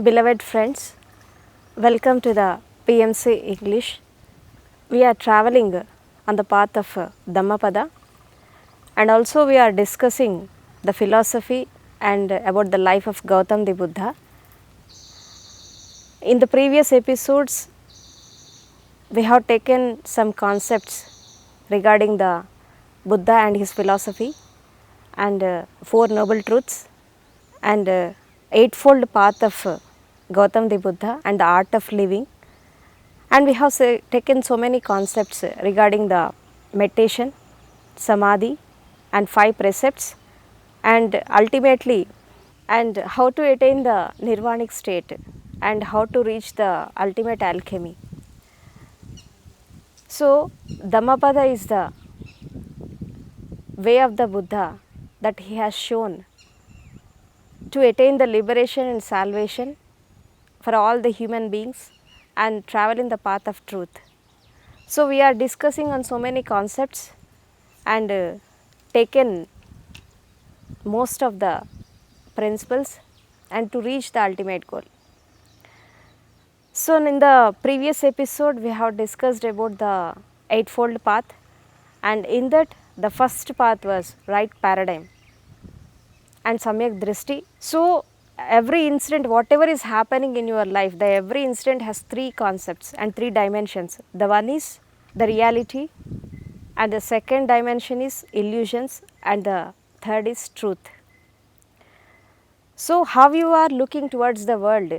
Beloved friends, welcome to the PMC English. We are traveling on the path of Dhammapada, and also we are discussing the philosophy and about the life of Gautam the Buddha. In the previous episodes, we have taken some concepts regarding the Buddha and his philosophy and Four Noble Truths and Eightfold Path of Gautam the Buddha and the Art of Living. And we have taken so many concepts regarding the meditation, samadhi and 5 precepts, and ultimately and how to attain the nirvanic state and how to reach the ultimate alchemy. So, Dhammapada is the way of the Buddha that he has shown to attain the liberation and salvation for all the human beings and travel in the path of truth. So, we are discussing on so many concepts and taken most of the principles and to reach the ultimate goal. So, in the previous episode we have discussed about the Eightfold Path, and in that the first path was right paradigm and Samyak Drishti. So, every incident, whatever is happening in your life, the every incident has 3 concepts and 3 dimensions. The one is the reality, and the second dimension is illusions, and the third is truth. So, how you are looking towards the world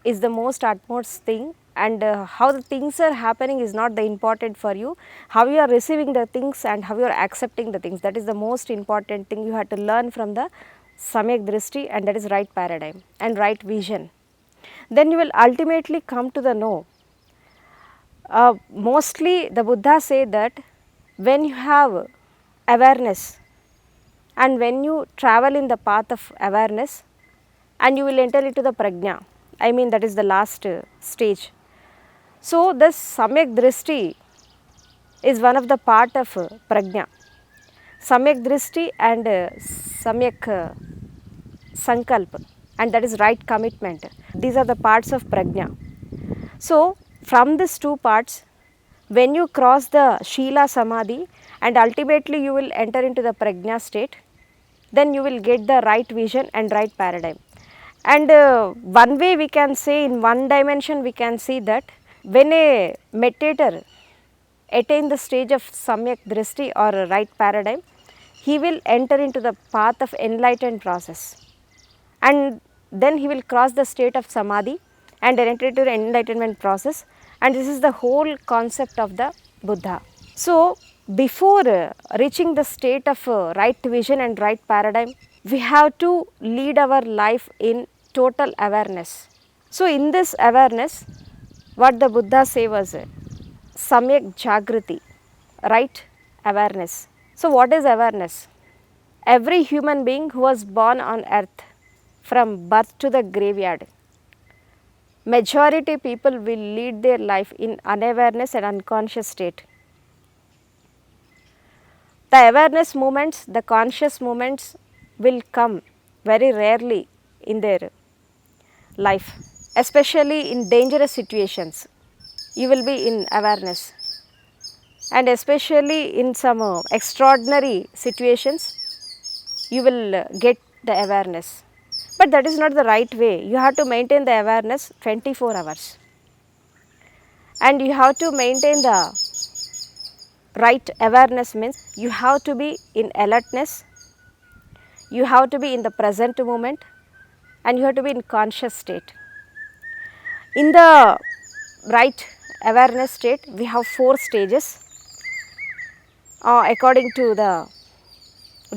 is the most utmost thing, and how the things are happening is not the important for you. How you are receiving the things and how you are accepting the things, that is the most important thing you have to learn from the Samyak Drishti, and that is right paradigm and right vision. Then you will ultimately come to the know. Mostly the Buddha say that when you have awareness and when you travel in the path of awareness, and you will enter into the prajna, I mean that is the last stage. So, this Samyak Drishti is one of the part of prajna. Samyak Drishti and Samyak Sankalpa, and that is right commitment. These are the parts of prajna. So, from these 2 parts, when you cross the Shila Samadhi and ultimately you will enter into the prajna state, then you will get the right vision and right paradigm. And one way we can say, in one dimension we can see that when a meditator attain the stage of Samyak Drishti or right paradigm, he will enter into the path of enlightened process, and then he will cross the state of Samadhi and enter into the enlightenment process, and this is the whole concept of the Buddha. So, before reaching the state of right vision and right paradigm, we have to lead our life in total awareness. So, in this awareness, what the Buddha say was Samyak Jagrati, right awareness. So, what is awareness? Every human being who was born on earth, from birth to the graveyard, majority people will lead their life in unawareness and unconscious state. The awareness moments, the conscious moments will come very rarely in their life, especially in dangerous situations. You will be in awareness, and especially in some extraordinary situations, you will get the awareness. But that is not the right way. You have to maintain the awareness 24 hours, and you have to maintain the right awareness means you have to be in alertness, you have to be in the present moment, and you have to be in conscious state. In the right awareness state, we have 4 stages according to the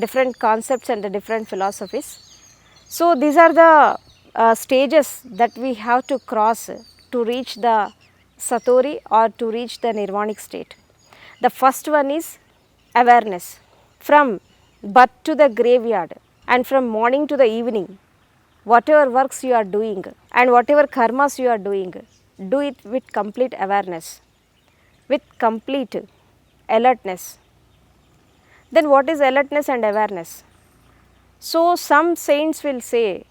different concepts and the different philosophies. So, these are the stages that we have to cross to reach the Satori or to reach the nirvanic state. The first one is awareness. From birth to the graveyard and from morning to the evening, whatever works you are doing and whatever karmas you are doing, do it with complete awareness, with complete alertness. Then what is alertness and awareness? So, some saints will say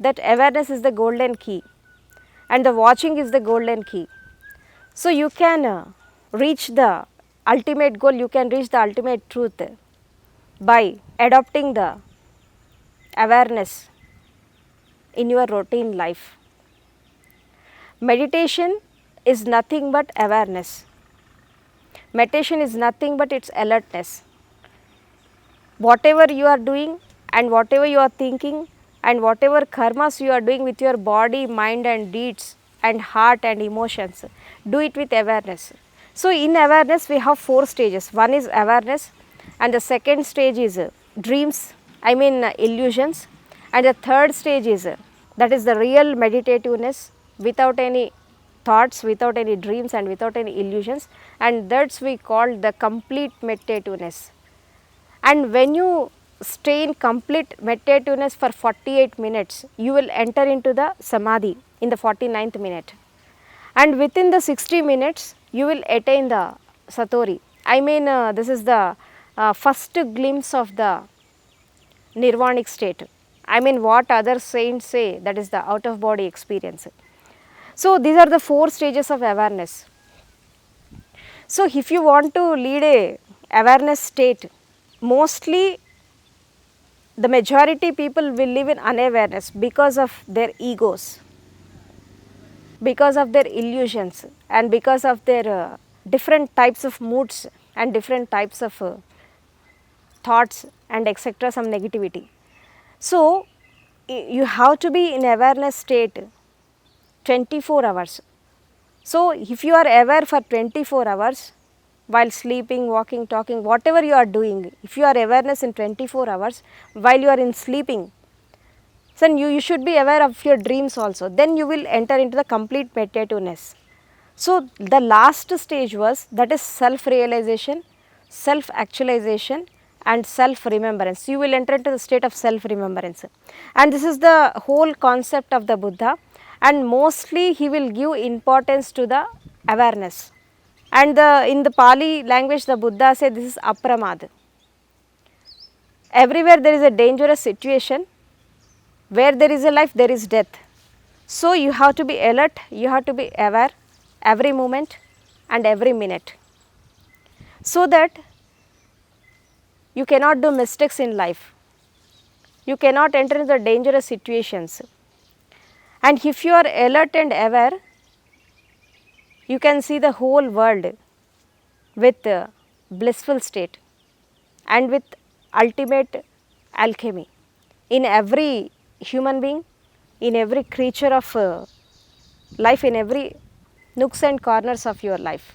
that awareness is the golden key and the watching is the golden key. So, you can reach the ultimate goal, you can reach the ultimate truth by adopting the awareness in your routine life. Meditation is nothing but awareness. Meditation is nothing but its alertness. Whatever you are doing and whatever you are thinking and whatever karmas you are doing with your body, mind and deeds and heart and emotions, do it with awareness. So, in awareness we have 4 stages. One is awareness and the second stage is dreams, illusions, and the third stage is that is the real meditativeness without any thoughts, without any dreams and without any illusions, and that's we call the complete meditativeness. And when you stay in complete meditativeness for 48 minutes, you will enter into the samadhi in the 49th minute. And within the 60 minutes, you will attain the satori. This is the first glimpse of the nirvanic state. What other saints say, that is the out of body experience. So, these are the 4 stages of awareness. So, if you want to lead a awareness state, mostly the majority people will live in unawareness because of their egos, because of their illusions and because of their different types of moods and different types of thoughts and etc., some negativity. So, you have to be in awareness state 24 hours. So, if you are aware for 24 hours while sleeping, walking, talking, whatever you are doing, if you are awareness in 24 hours while you are in sleeping, then you should be aware of your dreams also, then you will enter into the complete meditativeness. So, the last stage was, that is self realization, self actualization and self remembrance. You will enter into the state of self remembrance, and this is the whole concept of the Buddha, and mostly he will give importance to the awareness. And in the Pali language the Buddha said this is apramad. Everywhere there is a dangerous situation, where there is a life there is death. So, you have to be alert, you have to be aware every moment and every minute, so that you cannot do mistakes in life, you cannot enter into the dangerous situations. And if you are alert and aware, you can see the whole world with blissful state and with ultimate alchemy in every human being, in every creature of life, in every nooks and corners of your life.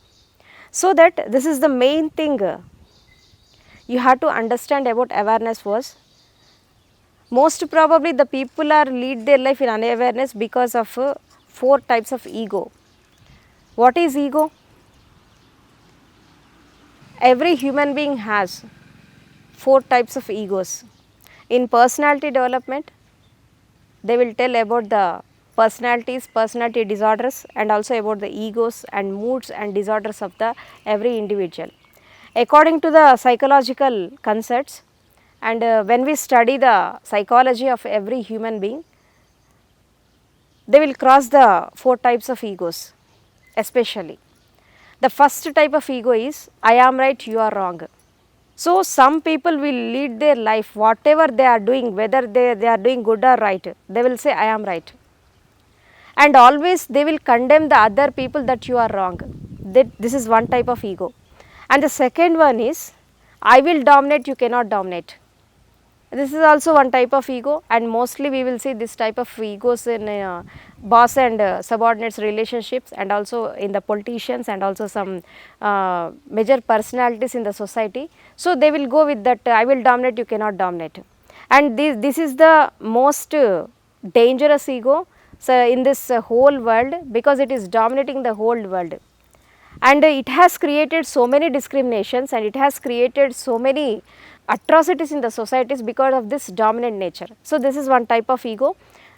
So, that this is the main thing you have to understand about awareness was, most probably the people are lead their life in unawareness because of 4 types of ego. What is ego? Every human being has 4 types of egos. In personality development, they will tell about the personalities, personality disorders, and also about the egos and moods and disorders of the every individual. According to the psychological concepts, and when we study the psychology of every human being, they will cross the 4 types of egos especially. The first type of ego is I am right, you are wrong. So, some people will lead their life, whatever they are doing, whether they are doing good or right, they will say I am right, and always they will condemn the other people that you are wrong. This is one type of ego. And the second one is I will dominate, you cannot dominate. This is also one type of ego, and mostly we will see this type of egos in boss and subordinates relationships, and also in the politicians, and also some major personalities in the society. So, they will go with that I will dominate, you cannot dominate, and this is the most dangerous ego, so, in this whole world, because it is dominating the whole world, and it has created so many discriminations, and it has created so many atrocities in the societies because of this dominant nature. So, this is one type of ego,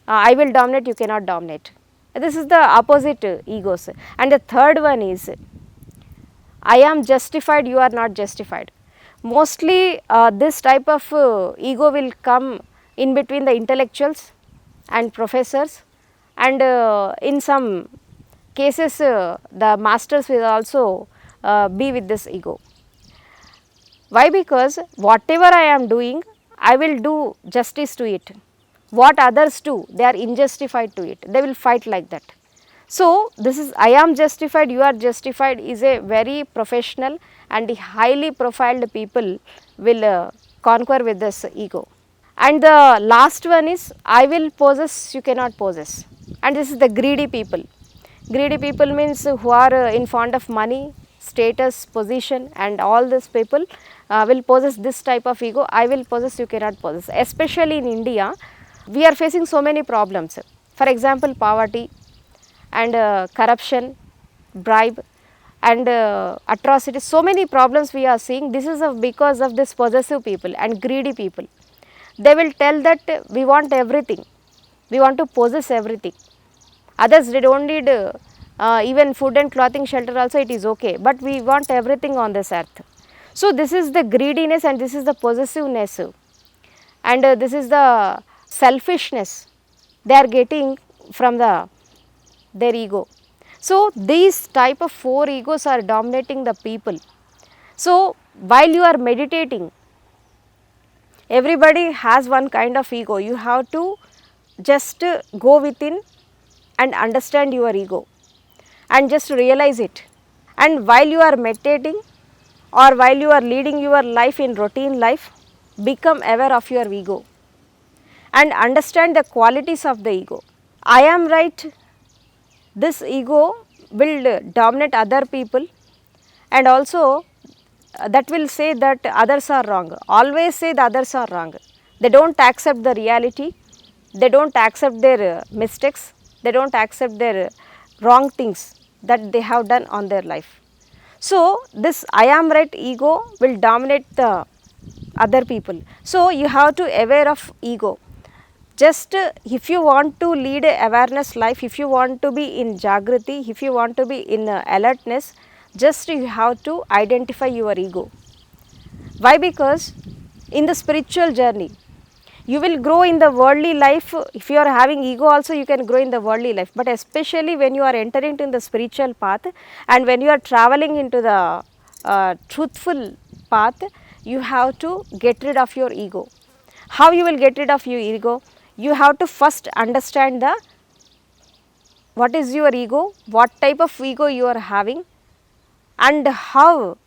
I will dominate, you cannot dominate. This is the opposite egos. And the third one is I am justified, you are not justified. Mostly this type of ego will come in between the intellectuals and professors, and in some cases the masters will also be with this ego. Why? Because whatever I am doing, I will do justice to it. What others do, they are injustified to it, they will fight like that. So, this is I am justified, you are justified is a very professional and highly profiled people will conquer with this ego. And the last one is I will possess, you cannot possess, and this is the greedy people. Greedy people means who are in fond of money, status, position, and all these people will possess this type of ego. I will possess, you cannot possess. Especially in India, we are facing so many problems. For example, poverty and corruption, bribe, and atrocities. So many problems we are seeing. This is because of this possessive people and greedy people. They will tell that we want everything, we want to possess everything. Others, they don't need even food and clothing, shelter also it is okay, but we want everything on this earth. So, this is the greediness and this is the possessiveness, and this is the selfishness they are getting from their ego. So, these type of 4 egos are dominating the people. So, while you are meditating, everybody has one kind of ego. You have to just go within and understand your ego and just realize it. And while you are meditating or while you are leading your life in routine life, become aware of your ego and understand the qualities of the ego. I am right, this ego will dominate other people, and also that will say that others are wrong, always say the others are wrong. They do not accept the reality, they do not accept their mistakes, they do not accept their wrong things that they have done on their life. So, this I am right ego will dominate the other people. So, you have to aware of ego. Just if you want to lead a awareness life, if you want to be in Jagrati, if you want to be in alertness, just you have to identify your ego. Why? Because in the spiritual journey, you will grow in the worldly life. If you are having ego also, you can grow in the worldly life, but especially when you are entering into the spiritual path and when you are traveling into the truthful path, you have to get rid of your ego. How you will get rid of your ego? You have to first understand what is your ego, what type of ego you are having, and how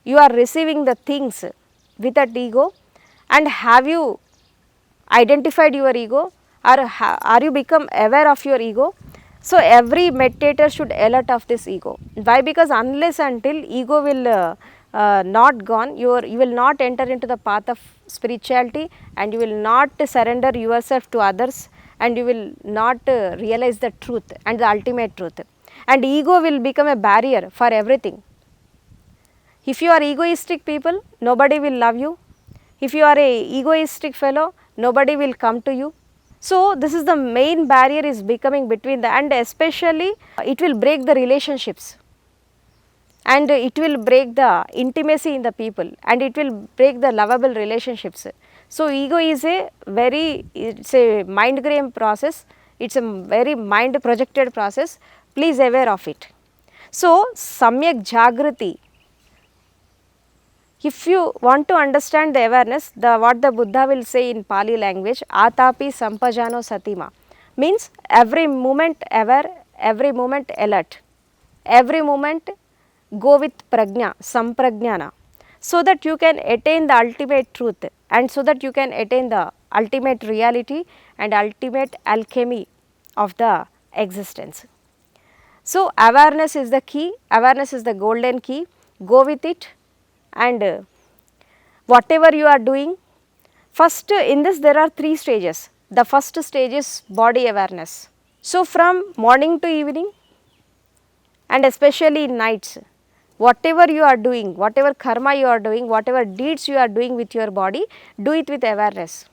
you are receiving the things with that ego, and have you identified your ego, or are you become aware of your ego. So, every meditator should alert of this ego. Why? Because unless until ego will not gone, you will not enter into the path of spirituality, and you will not surrender yourself to others, and you will not realize the truth and the ultimate truth, and ego will become a barrier for everything. If you are egoistic people, nobody will love you. If you are a egoistic fellow, nobody will come to you. So, this is the main barrier is becoming between the, and especially it will break the relationships, and it will break the intimacy in the people, and it will break the lovable relationships. So, ego is a very, it's a mind game process, it's a very mind projected process, please aware of it. So, Samyak Jagrati, if you want to understand the awareness, what the Buddha will say in Pali language, Atapi Sampajano Satima, means every moment aware, every moment alert, every moment go with prajna, samprajnana, so that you can attain the ultimate truth, and so that you can attain the ultimate reality and ultimate alchemy of the existence. So, awareness is the key, awareness is the golden key, go with it, and whatever you are doing, first in this there are 3 stages. The first stage is body awareness. So, from morning to evening and especially in nights, whatever you are doing, whatever karma you are doing, whatever deeds you are doing with your body, do it with awareness.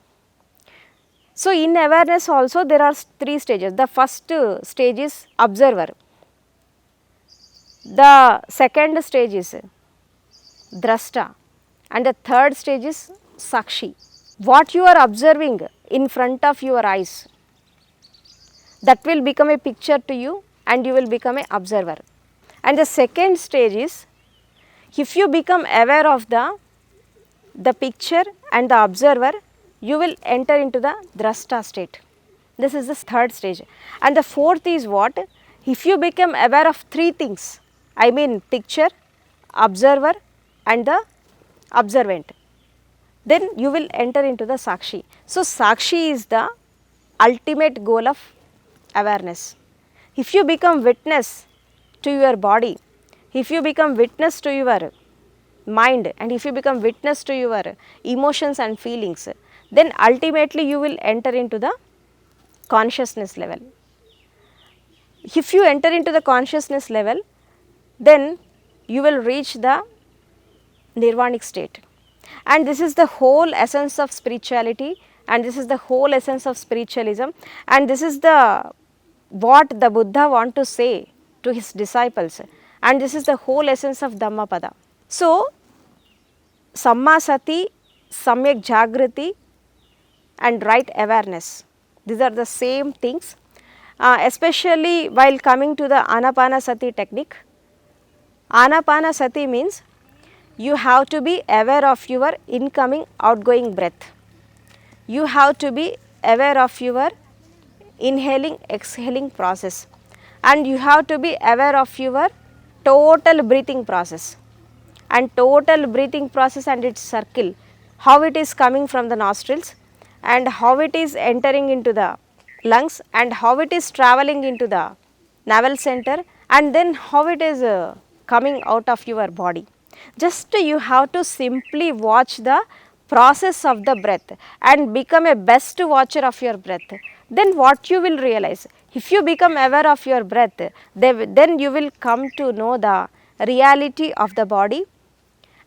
So, in awareness also there are 3 stages. The first stage is observer, the second stage is drashta, and the third stage is sakshi. What you are observing in front of your eyes, that will become a picture to you and you will become an observer. And the second stage is, if you become aware of the picture and the observer, you will enter into the drashta state. This is the third stage. And the fourth is what? If you become aware of three things, I mean picture, observer and the observant, then you will enter into the Sakshi. So, Sakshi is the ultimate goal of awareness. If you become witness to your body, if you become witness to your mind, and if you become witness to your emotions and feelings, then ultimately you will enter into the consciousness level. If you enter into the consciousness level, then you will reach the nirvanic state. And this is the whole essence of spirituality, and this is the whole essence of spiritualism, and this is the what the Buddha want to say to his disciples, and this is the whole essence of Dhammapada. So, Samma Sati, Samyak Jagrati and right awareness, these are the same things, especially while coming to the Anapanasati technique. Anapanasati means you have to be aware of your incoming outgoing breath. You have to be aware of your inhaling exhaling process, and you have to be aware of your total breathing process, and total breathing process and its circle, how it is coming from the nostrils and how it is entering into the lungs and how it is traveling into the navel center, and then how it is coming out of your body. Just you have to simply watch the process of the breath and become a best watcher of your breath. Then what you will realize, if you become aware of your breath, then you will come to know the reality of the body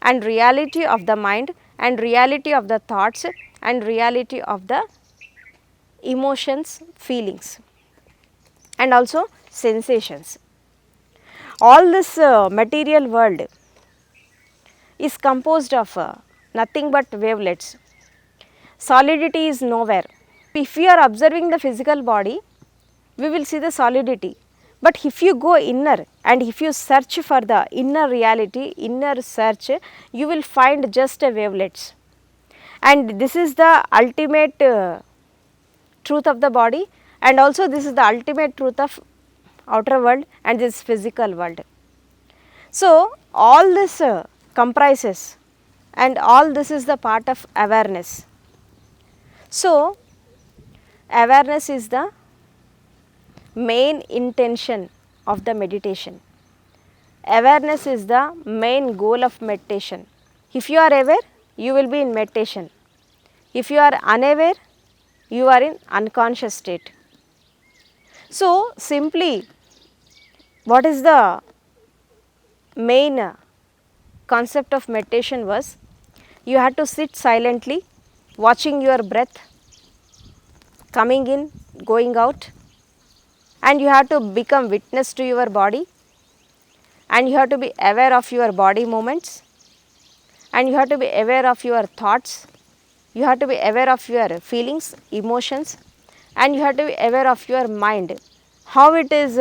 and reality of the mind and reality of the thoughts and reality of the emotions, feelings and also sensations. All this material world is composed of nothing but wavelets. Solidity is nowhere. If we are observing the physical body, we will see the solidity. But if you go inner and if you search for the inner reality, inner search, you will find just a wavelets. And this is the ultimate truth of the body, and also this is the ultimate truth of outer world and this physical world. So, all this comprises, and all this is the part of awareness. So, awareness is the main intention of the meditation. Awareness is the main goal of meditation. If you are aware, you will be in meditation. If you are unaware, you are in unconscious state. So, simply what is the main concept of meditation was, you had to sit silently watching your breath coming in, going out, and you have to become witness to your body, and you have to be aware of your body movements, and you have to be aware of your thoughts, you have to be aware of your feelings, emotions, and you have to be aware of your mind, how it is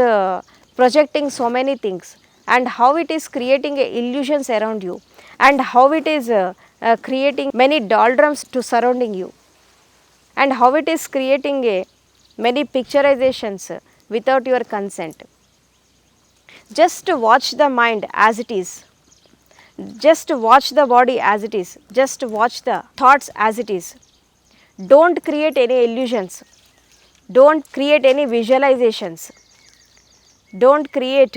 projecting so many things, and how it is creating illusions around you, and how it is creating many doldrums to surrounding you, and how it is creating many picturizations without your consent. Just watch the mind as it is, just watch the body as it is, just watch the thoughts as it is. Don't create any illusions, don't create any visualizations, don't create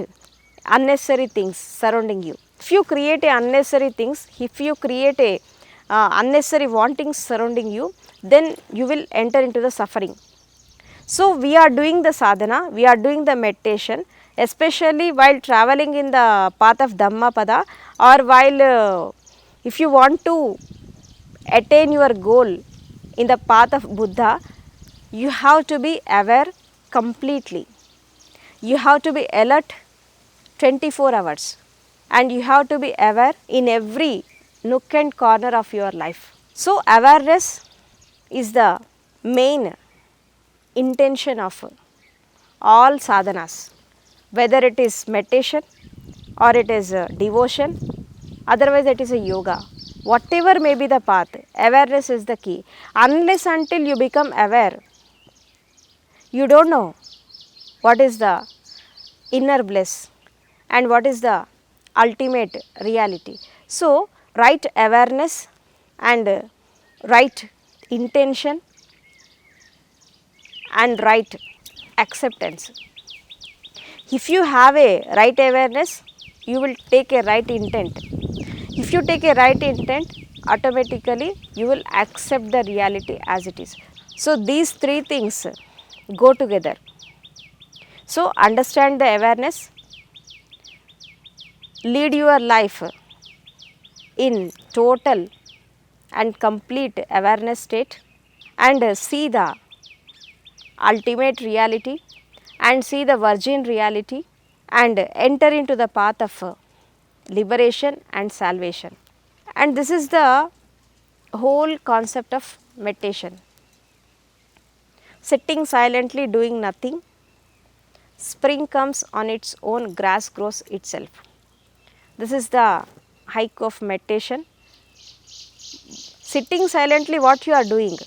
unnecessary things surrounding you. If you create unnecessary things, if you create unnecessary wantings surrounding you, then you will enter into the suffering. So, we are doing the sadhana, we are doing the meditation, especially while traveling in the path of Dhammapada, or while if you want to attain your goal in the path of Buddha, you have to be aware completely. You have to be alert 24 hours, and you have to be aware in every nook and corner of your life. So, awareness is the main intention of all sadhanas, whether it is meditation or it is devotion, otherwise it is a yoga. Whatever may be the path, awareness is the key. Unless until you become aware, you don't know what is the inner bliss and what is the ultimate reality. So, right awareness and right intention and right acceptance. If you have a right awareness, you will take a right intent. If you take a right intent, automatically you will accept the reality as it is. So, these three things go together. So, understand the awareness, lead your life in total and complete awareness state, and see the ultimate reality and see the virgin reality and enter into the path of liberation and salvation. And this is the whole concept of meditation. Sitting silently doing nothing, spring comes on its own, grass grows itself. This is the haiku of meditation. Sitting silently, what you are doing?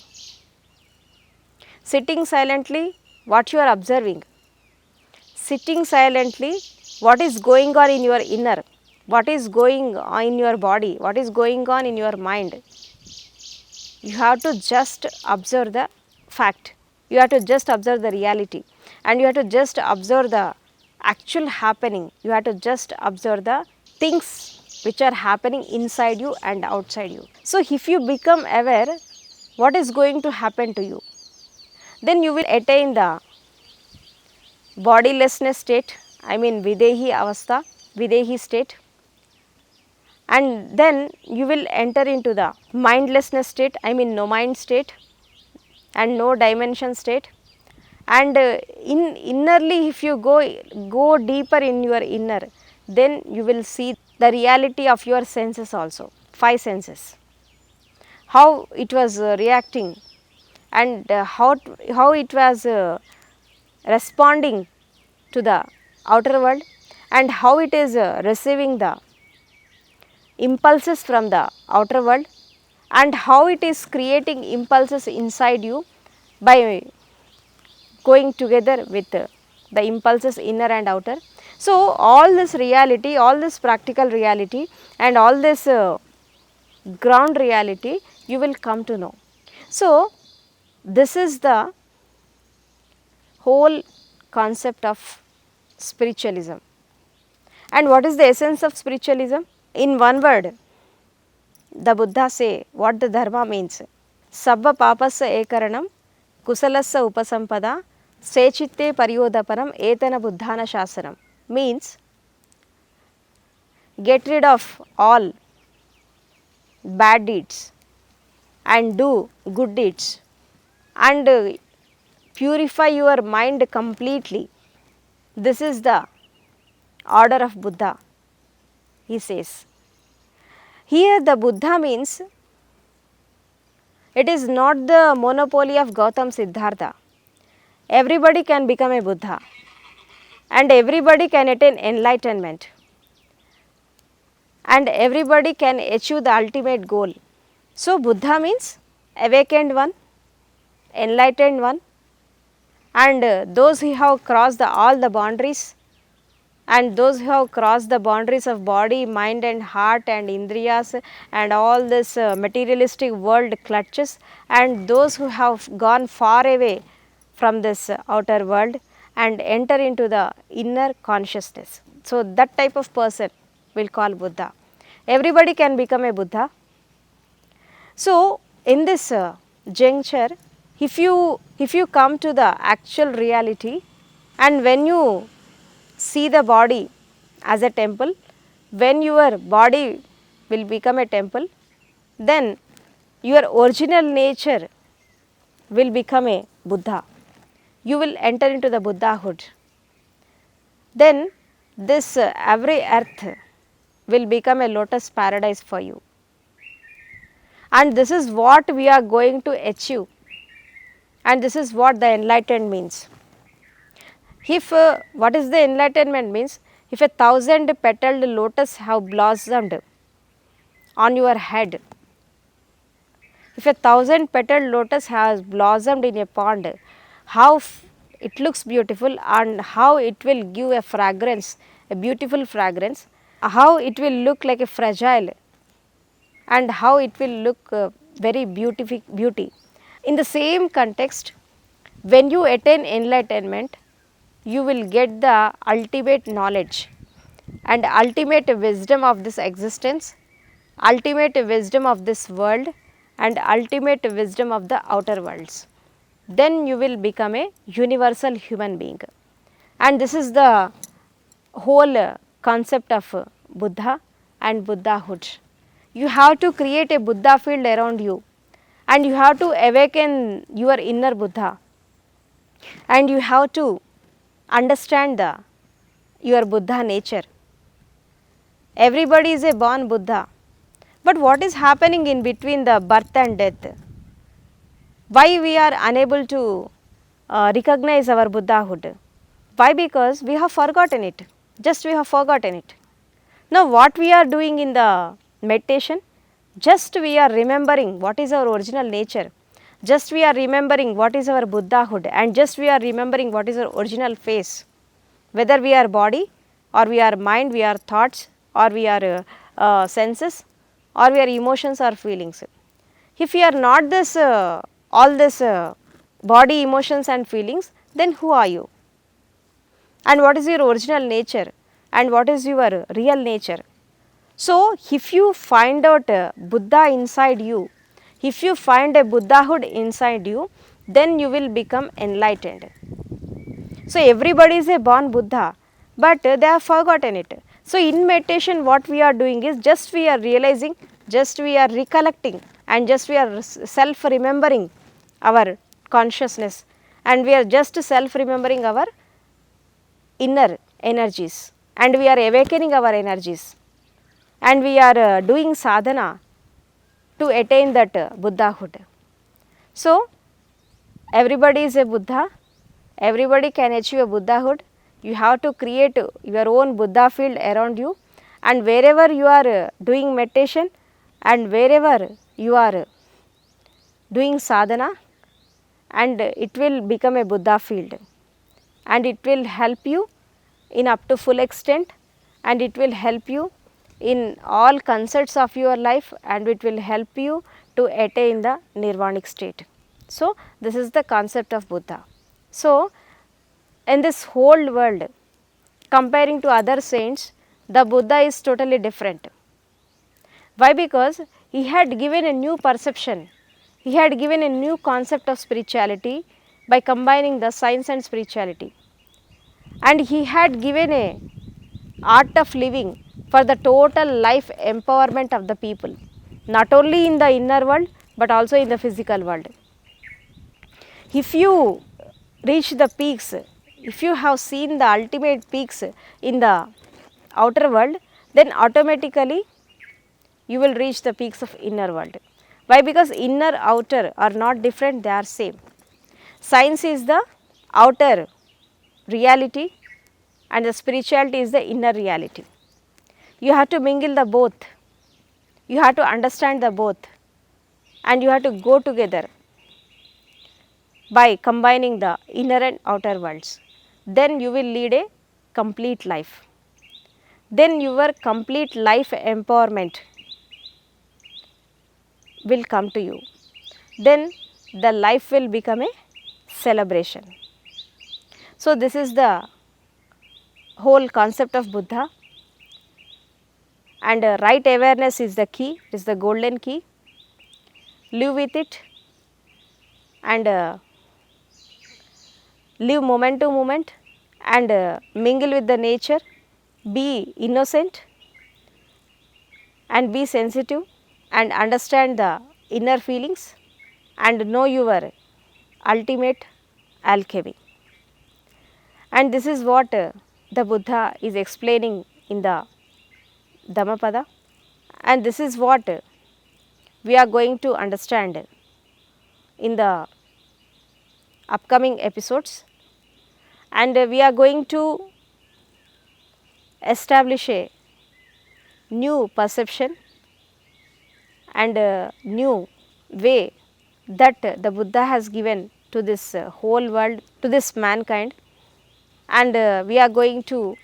Sitting silently, what you are observing? Sitting silently, what is going on in your inner? What is going on in your body? What is going on in your mind? You have to just observe the fact. You have to just observe the reality, and you have to just observe the actual happening. You have to just observe the things which are happening inside you and outside you. So, if you become aware, what is going to happen to you? Then you will attain the bodilessness state, I mean videhi avastha, videhi state, and then you will enter into the mindlessness state, I mean no mind state and no dimension state. And innerly, if you go deeper in your inner, then you will see the reality of your senses also, five senses, how it was reacting, and how it was responding to the outer world, and how it is receiving the impulses from the outer world, and how it is creating impulses inside you by going together with the impulses inner and outer. So, all this reality, all this practical reality and all this ground reality you will come to know. So, this is the whole concept of spiritualism. And what is the essence of spiritualism? In one word, the Buddha say what the dharma means. Sabba papassa ekaranam, kusalassa upasampada, sechitte paryodapanam, etana buddhana shasanam. Means get rid of all bad deeds and do good deeds, and purify your mind completely. This is the order of Buddha, he says. Here the Buddha means it is not the monopoly of Gautam Siddhartha. Everybody can become a Buddha and everybody can attain enlightenment and everybody can achieve the ultimate goal. So, Buddha means awakened one, enlightened one, and those who have crossed all the boundaries, and those who have crossed the boundaries of body, mind and heart and indriyas and all this materialistic world clutches, and those who have gone far away from this outer world and enter into the inner consciousness. So, that type of person will call Buddha. Everybody can become a Buddha. So, in this juncture, if you come to the actual reality, and when you see the body as a temple, when your body will become a temple, then your original nature will become a Buddha. You will enter into the Buddhahood. Then this every earth will become a lotus paradise for you. And this is what we are going to achieve, and this is what the enlightened means. If what is the enlightenment means, if 1,000 petaled lotus have blossomed on your head, if 1,000 petaled lotus has blossomed in a pond, how it looks beautiful and how it will give a fragrance, a beautiful fragrance, how it will look like a fragile and how it will look very beauty. In the same context, when you attain enlightenment, you will get the ultimate knowledge and ultimate wisdom of this existence, ultimate wisdom of this world and ultimate wisdom of the outer worlds. Then you will become a universal human being. And this is the whole concept of Buddha and Buddhahood. You have to create a Buddha field around you and you have to awaken your inner Buddha and you have to understand your Buddha nature. Everybody is a born Buddha, but what is happening in between the birth and death? Why we are unable to recognize our Buddhahood? Why? Because we have forgotten it, just we have forgotten it. Now what we are doing in the meditation, just we are remembering what is our original nature, just we are remembering what is our Buddhahood and just we are remembering what is our original face, whether we are body or we are mind, we are thoughts or we are senses or we are emotions or feelings. If we are not this all this body, emotions and feelings, then who are you? And what is your original nature and what is your real nature? So, if you find out Buddha inside you, if you find a Buddhahood inside you, then you will become enlightened. So, everybody is a born Buddha, but they have forgotten it. So, in meditation what we are doing is just we are realizing, just we are recollecting and just we are self remembering our consciousness and we are just self remembering our inner energies and we are awakening our energies and we are doing sadhana to attain that Buddhahood. So, everybody is a Buddha, everybody can achieve a Buddhahood. You have to create your own Buddha field around you and wherever you are doing meditation and wherever you are doing sadhana, and it will become a Buddha field and it will help you in up to full extent and it will help you in all concepts of your life and it will help you to attain the nirvanic state. So, this is the concept of Buddha. So, in this whole world, comparing to other saints, the Buddha is totally different. Why? Because he had given a new perception, he had given a new concept of spirituality by combining the science and spirituality. And he had given a art of living for the total life empowerment of the people, not only in the inner world, but also in the physical world. If you reach the peaks, if you have seen the ultimate peaks in the outer world, then automatically you will reach the peaks of inner world. Why? Because inner, outer are not different, they are same. Science is the outer reality and the spirituality is the inner reality. You have to mingle the both, you have to understand the both and you have to go together by combining the inner and outer worlds. Then you will lead a complete life. Then your complete life empowerment will come to you. Then the life will become a celebration. So, this is the whole concept of Buddha and right awareness is the key, is the golden key. Live with it and live moment to moment and mingle with the nature, be innocent and be sensitive and understand the inner feelings and know your ultimate alchemy. And this is what the Buddha is explaining in the Dhammapada and this is what we are going to understand in the upcoming episodes. and we are going to establish a new perception and a new way that the Buddha has given to this whole world, to this mankind, and we are going to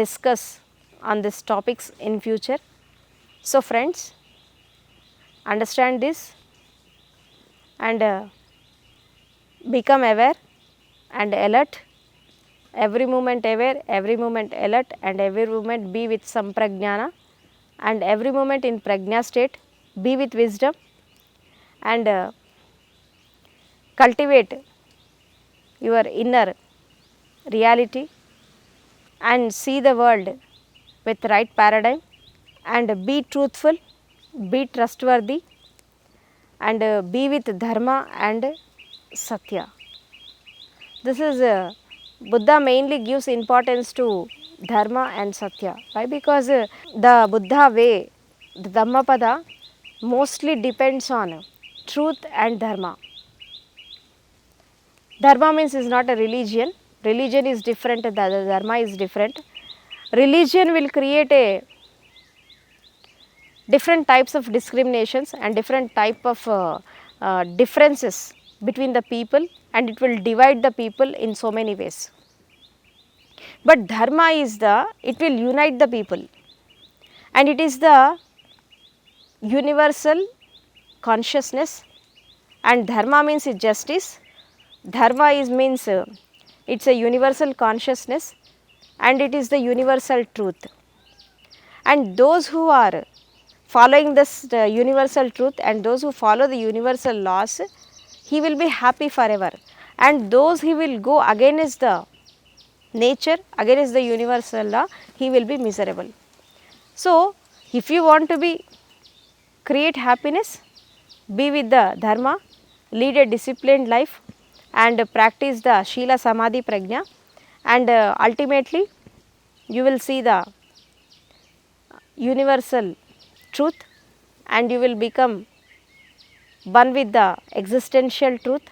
discuss on these topics in future. So, friends, understand this and become aware and alert, every moment aware, every moment alert, and every moment be with samprajnana, and every moment in prajna state be with wisdom, and cultivate your inner reality and see the world with right paradigm, and be truthful, be trustworthy, and be with dharma and satya. This is Buddha mainly gives importance to dharma and satya. Why? Because the Buddha way, the Dhammapada mostly depends on truth and dharma. Dharma means is not a religion. Religion is different, the dharma is different. Religion will create a different types of discriminations and different type of differences between the people, and it will divide the people in so many ways. But dharma is it will unite the people, and it is the universal consciousness, and dharma means justice. Dharma is means it is a universal consciousness, and it is the universal truth. And those who are following this universal truth and those who follow the universal laws, he will be happy forever, and those he will go against the nature, against the universal law, he will be miserable. So, if you want to be create happiness, be with the dharma, lead a disciplined life, and practice the Shila Samadhi Prajna, and ultimately you will see the universal truth, and you will become one with the existential truth,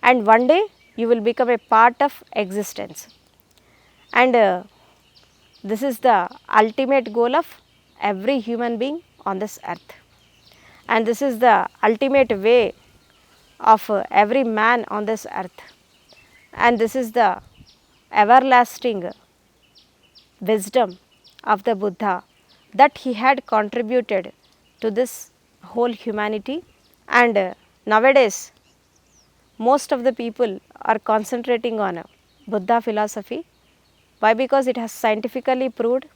and one day you will become a part of existence. And this is the ultimate goal of every human being on this earth, and this is the ultimate way of every man on this earth, and this is the everlasting wisdom of the Buddha that he had contributed to this whole humanity. And nowadays most of the people are concentrating on Buddha philosophy. Why? Because it has scientifically proved,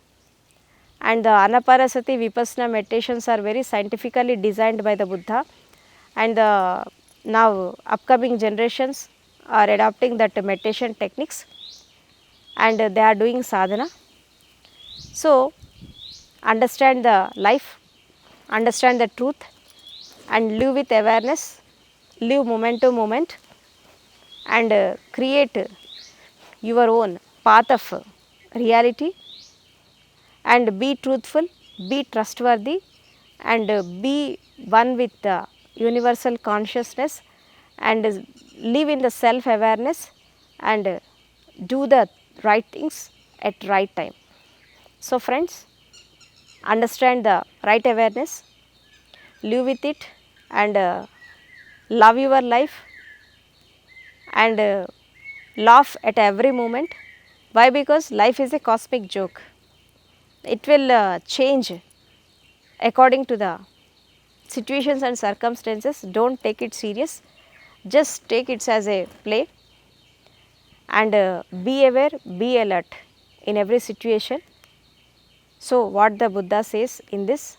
and the Anaparasati Vipassana meditations are very scientifically designed by the Buddha, and the now upcoming generations are adopting that meditation techniques, and they are doing sadhana. So, understand the life, understand the truth, and live with awareness, live moment to moment, and create your own path of reality, and be truthful, be trustworthy, and be one with the universal consciousness, and live in the self awareness, and do the right things at right time. So, friends, understand the right awareness, live with it, and love your life, and laugh at every moment. Why? Because life is a cosmic joke. It will change according to the situations and circumstances. Don't take it serious, just take it as a play, and be aware, be alert in every situation. So, what the Buddha says in this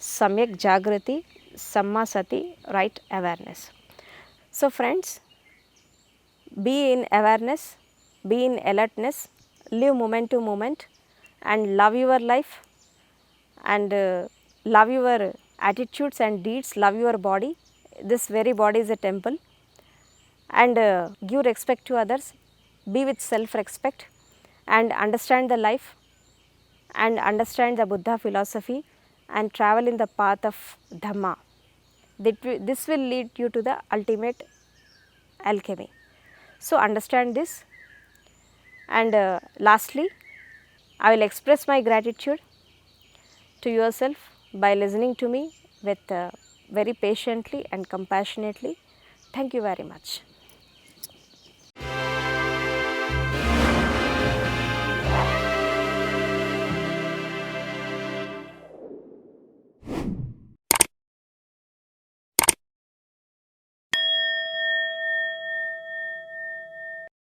Samyak Jagrati Samma Sati, right awareness. So, friends, be in awareness, be in alertness, live moment to moment, and love your life, and love your attitudes and deeds, love your body. This very body is a temple, and give respect to others, be with self respect, and understand the life, and understand the Buddha philosophy, and travel in the path of Dhamma. This will lead you to the ultimate alchemy. So, understand this, And lastly, I will express my gratitude to yourself by listening to me with very patiently and compassionately. Thank you very much.